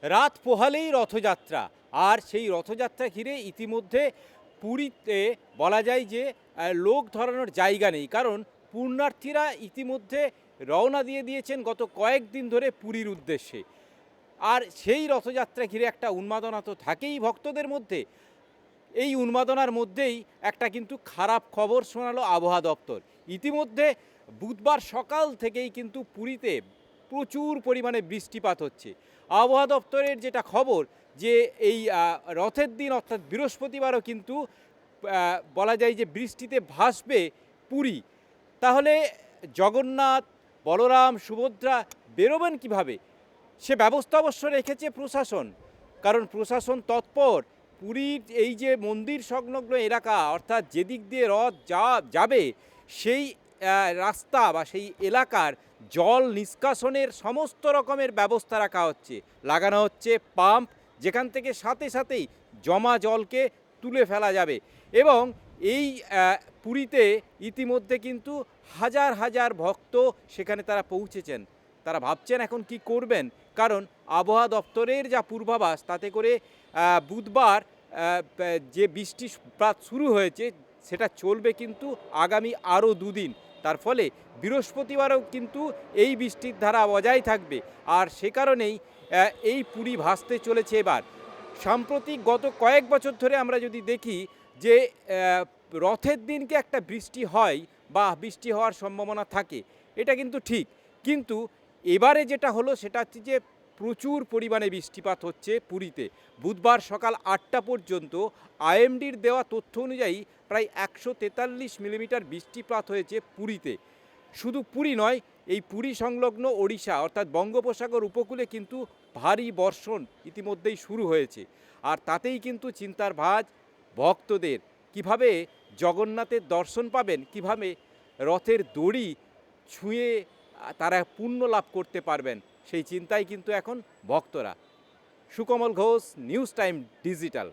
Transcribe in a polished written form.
রাত পোহালেই রথযাত্রা, আর সেই রথযাত্রা ঘিরে ইতিমধ্যে পুরীতে বলা যায় যে লোক ধরানোর জায়গা নেই, কারণ পুণ্যার্থীরা ইতিমধ্যে রওনা দিয়ে দিয়েছেন গত কয়েকদিন ধরে পুরীর উদ্দেশ্যে। আর সেই রথযাত্রা ঘিরে একটা উন্মাদনা তো থাকেই ভক্তদের মধ্যে। এই উন্মাদনার মধ্যেই একটা কিন্তু খারাপ খবর শোনালো আবহাওয়া দপ্তর। ইতিমধ্যে বুধবার সকাল থেকেই কিন্তু পুরীতে প্রচুর পরিমাণে বৃষ্টিপাত হচ্ছে। আবহাওয়া দপ্তরের যেটা খবর, যে এই রথের দিন অর্থাৎ বৃহস্পতিবারও কিন্তু বলা যায় যে বৃষ্টিতে ভাসবে পুরী। তাহলে জগন্নাথ, বলরাম, সুভদ্রা বেরোবেন কিভাবে? সে ব্যবস্থা অবশ্য রেখেছে প্রশাসন, কারণ প্রশাসন তৎপর। পুরীর এই যে মন্দির সংলগ্ন এলাকা, অর্থাৎ যেদিক দিয়ে রথ যাবে সেই রাস্তা বা সেই এলাকার জল নিষ্কাশনের সমস্ত রকমের ব্যবস্থা রাখা হচ্ছে। লাগানো হচ্ছে পাম্প, যেখান থেকে সাথে সাথেই জমা জলকে তুলে ফেলা যাবে। এবং এই পুরীতে ইতিমধ্যে কিন্তু হাজার হাজার ভক্ত সেখানে তারা পৌঁছেছেন। তারা ভাবছেন এখন কি করবেন, কারণ আবহাওয়া দপ্তরের যা পূর্বাভাস তাতে করে বুধবার যে বৃষ্টিপাত শুরু হয়েছে সেটা চলবে কিন্তু আগামী আরও দুদিন। তার ফলে বৃহস্পতিবারও কিন্তু এই বৃষ্টির ধারা বজায় থাকবে। আর সে কারণেই এই পুরী ভাসতে চলেছে এবার। সাম্প্রতিক গত কয়েক বছর ধরে আমরা যদি দেখি যে রথের দিনকে একটা বৃষ্টি হয় বা বৃষ্টি হওয়ার সম্ভাবনা থাকে, এটা কিন্তু ঠিক। কিন্তু এবারে যেটা হলো সেটা হচ্ছে যে প্রচুর পরিমাণে বৃষ্টিপাত হচ্ছে পুরীতে। বুধবার সকাল 8টা পর্যন্ত আইএমডির দেওয়া তথ্য অনুযায়ী প্রায় 143 মিলিমিটার বৃষ্টিপাত হয়েছে পুরীতে। শুধু পুরী নয়, এই পুরী সংলগ্ন ওড়িশা অর্থাৎ বঙ্গোপসাগর উপকূলে কিন্তু ভারী বর্ষণ ইতিমধ্যেই শুরু হয়েছে। আর তাতেই কিন্তু চিন্তার ভাঁজ ভক্তদের। কিভাবে জগন্নাথের দর্শন পাবেন, কিভাবে রথের দড়ি ছুঁয়ে তারা পুণ্য লাভ করতে পারবেন, সেই চিন্তায় কিন্তু এখন ভক্তরা। Sukamal Ghosh, news time digital.